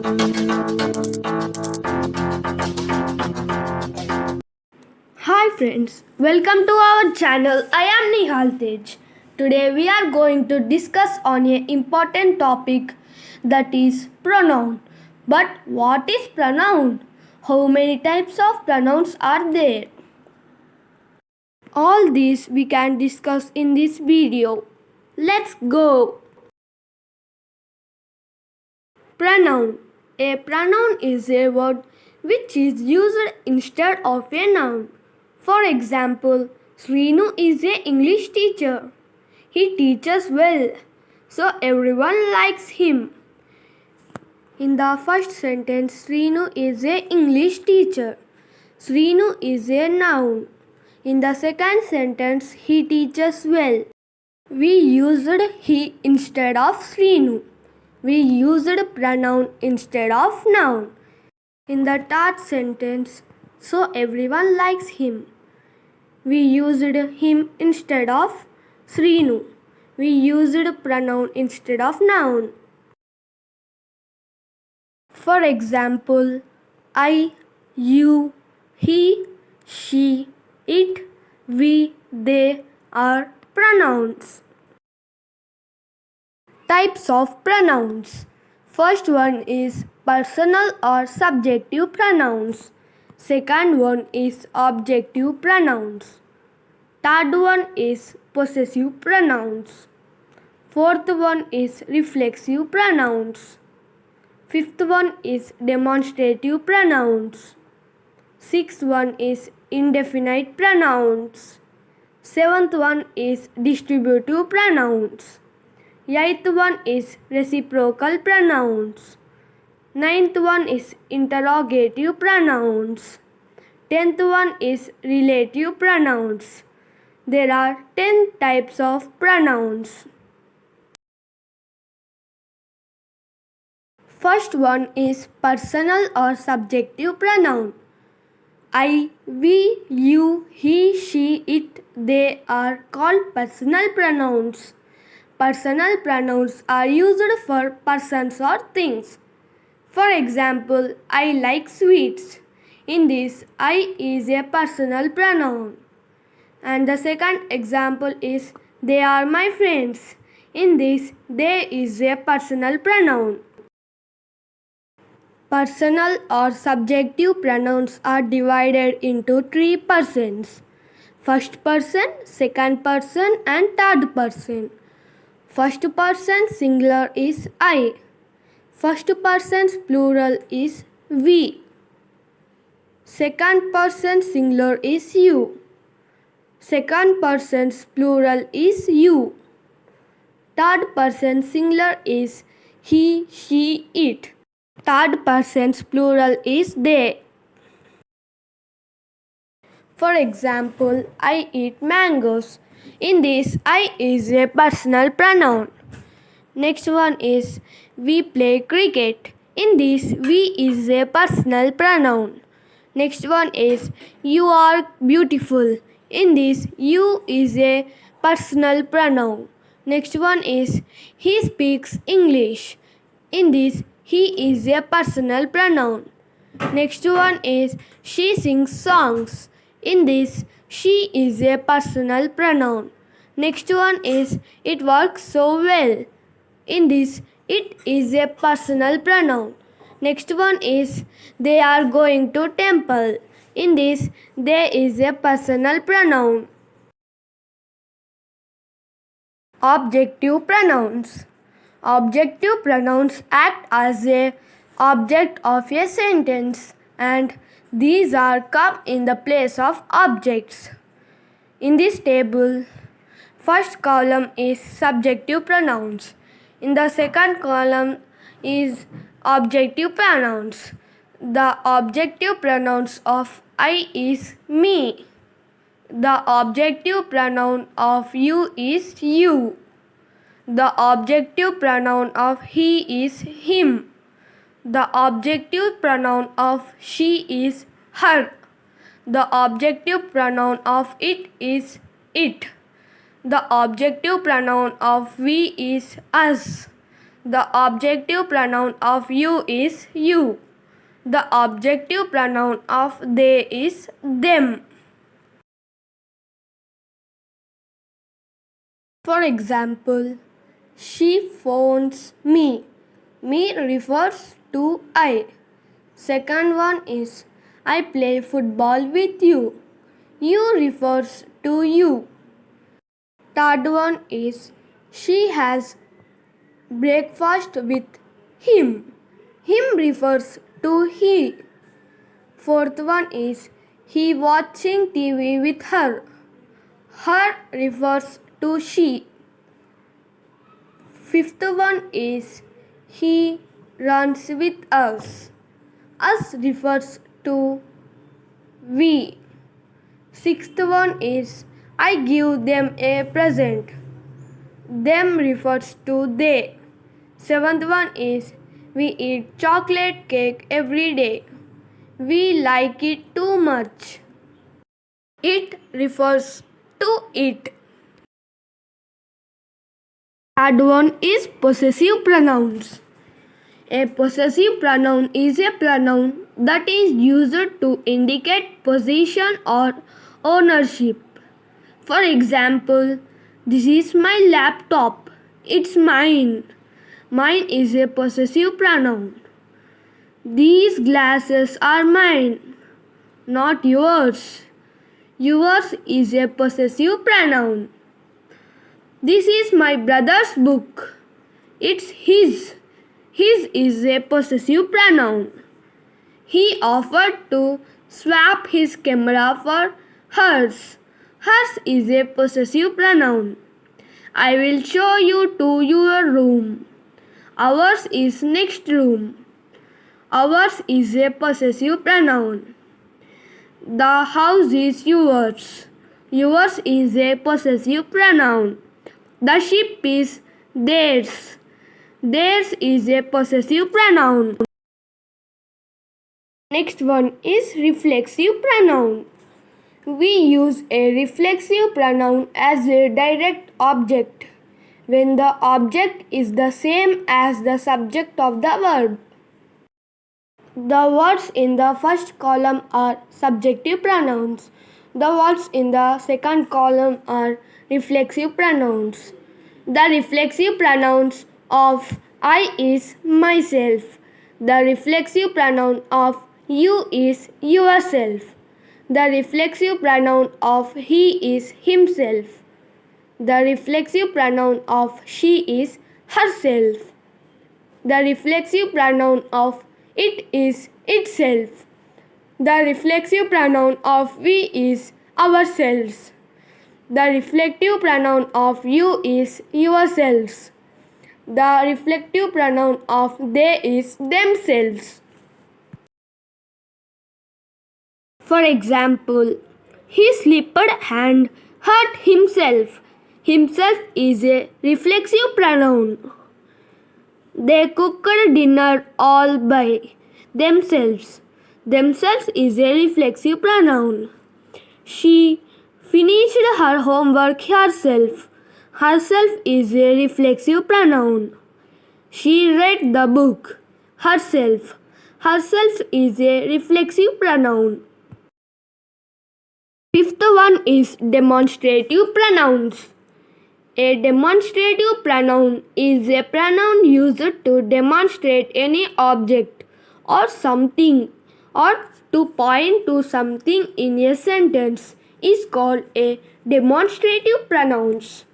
Hi friends, welcome to our channel. I am Nihal Tej. Today we are going to discuss on a important topic, that is pronoun. But what is pronoun? How many types of pronouns are there? All these we can discuss in this video. Let's go. Pronoun. A pronoun is a word which is used instead of a noun. For example, Srinu is an English teacher. He teaches well, so everyone likes him. In the first sentence, Srinu is an English teacher. Srinu is a noun. In the second sentence, he teaches well. We used he instead of Srinu. We used pronoun instead of noun. In the third sentence, so everyone likes him. We used him instead of Srinu. We used pronoun instead of noun. For example, I, you, he, she, it, we, they are pronouns. Types of pronouns. First one is personal or subjective pronouns. Second one is objective pronouns. Third one is possessive pronouns. Fourth one is reflexive pronouns. Fifth one is demonstrative pronouns. Sixth one is indefinite pronouns. Seventh one is distributive pronouns. Eighth one is reciprocal pronouns. Ninth one is interrogative pronouns. 10th one is relative pronouns. There are 10 types of pronouns. First one is personal or subjective pronoun. I, we, you, he, she, it, they are called personal pronouns. Personal pronouns are used for persons or things. For example, I like sweets. In this, I is a personal pronoun. And the second example is they are my friends. In this, they is a personal pronoun. Personal or subjective pronouns are divided into three persons: first person, second person, and third person. First person singular is I. First person's plural is we. Second person singular is you. Second person's plural is you. Third person singular is he, she, it. Third person's plural is they. For example, I eat mangoes. In this, I is a personal pronoun. Next one is we play cricket. In this, we is a personal pronoun. Next one is you are beautiful. In this, you is a personal pronoun. Next one is he speaks English. In this, he is a personal pronoun. Next one is she sings songs. In this, she is a personal pronoun. Next one is it works so well. In this, it is a personal pronoun. Next one is they are going to temple. In this, they is a personal pronoun. Objective pronouns. Objective pronouns act as a object of a sentence, and these are come in the place of objects. In this table, first column is subjective pronouns. In the second column is objective pronouns. The objective pronouns of I is me. The objective pronoun of you is you. The objective pronoun of he is him. The objective pronoun of she is her. The objective pronoun of it is it. The objective pronoun of we is us. The objective pronoun of you is you. The objective pronoun of they is them. For example, she phones me. Me refers to I. Second one is I play football with you. You refers to you. Third one is she has breakfast with him. Him refers to he. Fourth one is he watching TV with her. Her refers to she. Fifth one is he runs with us. Us refers to we. Sixth one is I give them a present. Them refers to they. Seventh one is we eat chocolate cake every day. We like it too much. It refers to it. Third one is possessive pronouns. A possessive pronoun is a pronoun that is used to indicate possession or ownership. For example, this is my laptop. It's mine. Mine is a possessive pronoun. These glasses are mine, not yours. Yours is a possessive pronoun. This is my brother's book. It's his. His is a possessive pronoun. He offered to swap his camera for hers. Hers is a possessive pronoun. I will show you to your room. Ours is next room. Ours is a possessive pronoun. The house is yours. Yours is a possessive pronoun. The ship is theirs. Theirs is a possessive pronoun. Next one is reflexive pronoun. We use a reflexive pronoun as a direct object when the object is the same as the subject of the verb. The words in the first column are subjective pronouns. The words in the second column are reflexive pronouns. The reflexive pronouns of I is myself. The reflexive pronoun of you is yourself. The reflexive pronoun of he is himself. The reflexive pronoun of she is herself. The reflexive pronoun of it is itself. The reflexive pronoun of we is ourselves. The reflective pronoun of you is yourselves. The reflective pronoun of they is themselves. For example, his slipped hand hurt himself. Himself is a reflexive pronoun. They cooked dinner all by themselves. Themselves is a reflexive pronoun. She finished her homework herself. Herself is a reflexive pronoun. She read the book. Herself. Herself is a reflexive pronoun. Fifth one is demonstrative pronouns. A demonstrative pronoun is a pronoun used to demonstrate any object or something or to point to something in a sentence is called a demonstrative pronouns.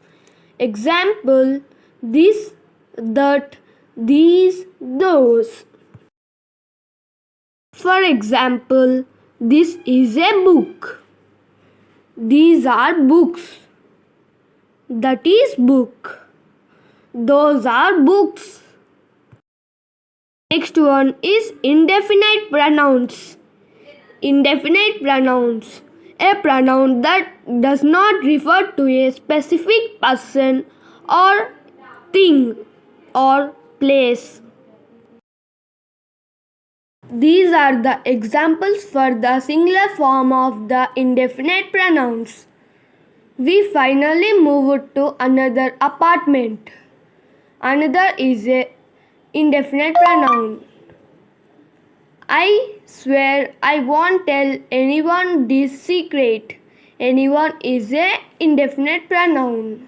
Example: this, that, these, those. For example, this is a book. These are books. That is book. Those are books. Next one is indefinite pronouns. Indefinite pronouns. A pronoun that does not refer to a specific person or thing or place. These are the examples for the singular form of the indefinite pronouns. We finally moved to another apartment. Another is a indefinite pronoun. I swear I won't tell anyone this secret. Anyone is a indefinite pronoun.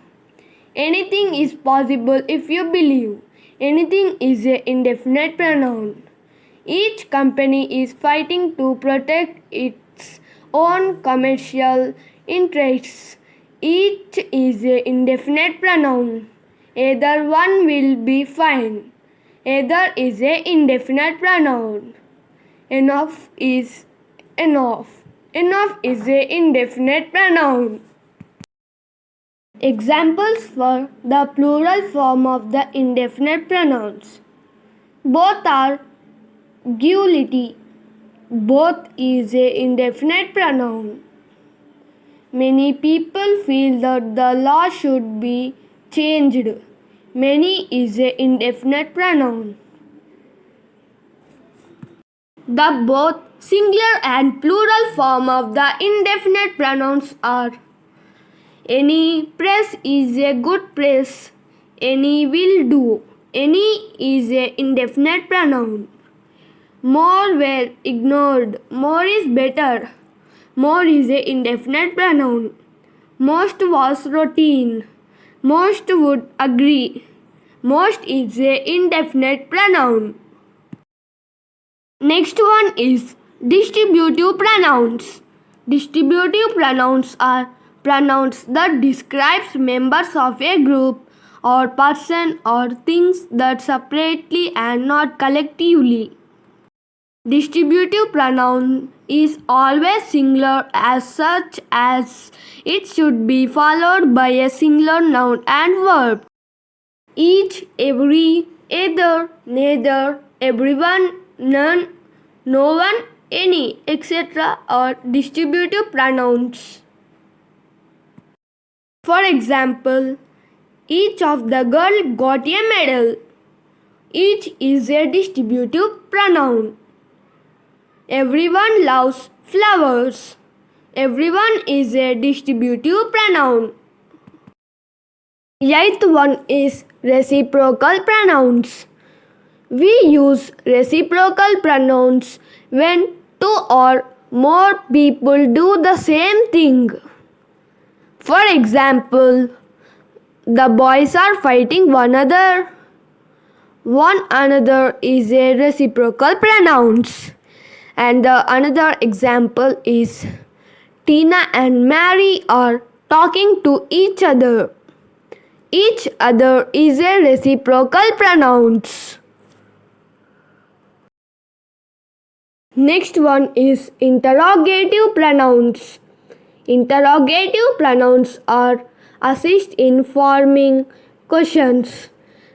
Anything is possible if you believe. Anything is a indefinite pronoun. Each company is fighting to protect its own commercial interests. Each is a indefinite pronoun. Either one will be fine. Either is a indefinite pronoun. Enough is enough. Enough is a indefinite pronoun. Examples for the plural form of the indefinite pronouns. Both are guilty. Both is a indefinite pronoun. Many people feel that the law should be changed. Many is a indefinite pronoun. The both singular and plural form of the indefinite pronouns are: any press is a good press. Any will do. Any is a indefinite pronoun. More were ignored. More is better. More is a indefinite pronoun. Most was routine. Most would agree. Most is a indefinite pronoun. Next one is distributive pronouns. Distributive pronouns are pronouns that describes members of a group or person or things that separately and not collectively. Distributive pronoun is always singular as such as it should be followed by a singular noun and verb. Each, every, either, neither, everyone, none, no one, any, etc. are distributive pronouns. For example, each of the girl got a medal. Each is a distributive pronoun. Everyone loves flowers. Everyone is a distributive pronoun. Eighth one is reciprocal pronouns. We use reciprocal pronouns when two or more people do the same thing. For example, the boys are fighting one another. One another is a reciprocal pronouns. And the another example is Tina and Mary are talking to each other. Each other is a reciprocal pronouns. Next one is interrogative pronouns. Interrogative pronouns are assist in forming questions.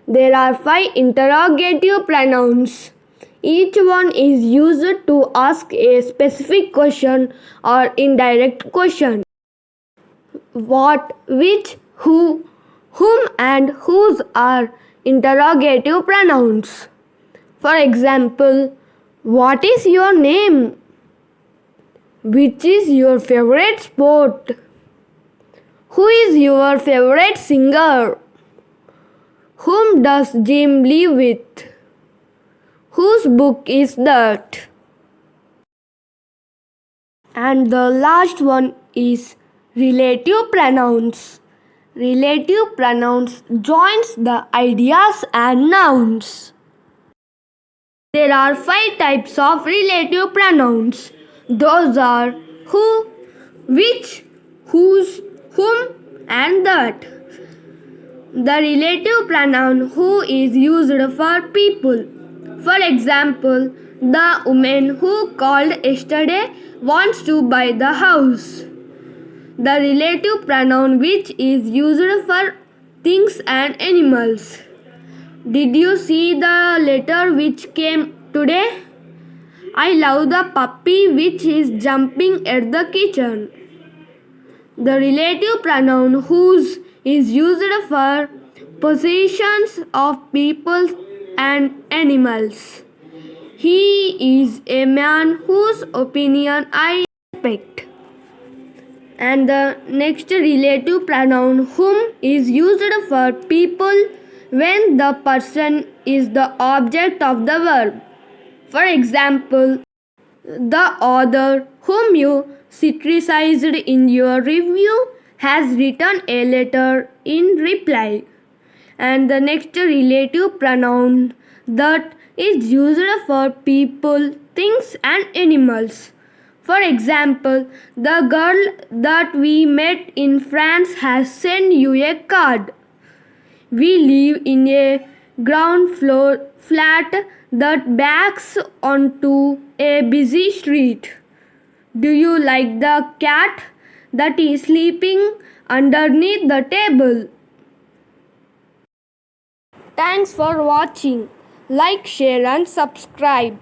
There are 5 interrogative pronouns. Each one is used to ask a specific question or indirect question. What, which, who, whom and whose are interrogative pronouns. For example, what is your name? Which is your favorite sport? Who is your favorite singer? Whom does Jim live with? Whose book is that? And the last one is relative pronouns. Relative pronouns joins the ideas and nouns. There are 5 types of relative pronouns. Those are who, which, whose, whom, and that. The relative pronoun who is used for people. For example, the woman who called yesterday wants to buy the house. The relative pronoun which is used for things and animals. Did you see the letter which came today? I love the puppy which is jumping at the kitchen. The relative pronoun whose is used for possessions of people and animals. He is a man whose opinion I respect. And the next relative pronoun whom is used for people when the person is the object of the verb. For example, the author whom you criticized in your review has written a letter in reply. And the next relative pronoun that is used for people, things and animals. For example, the girl that we met in France has sent you a card. We live in a ground floor flat that backs onto a busy street. Do you like the cat that is sleeping underneath the table? Thanks for watching. Like, share and subscribe.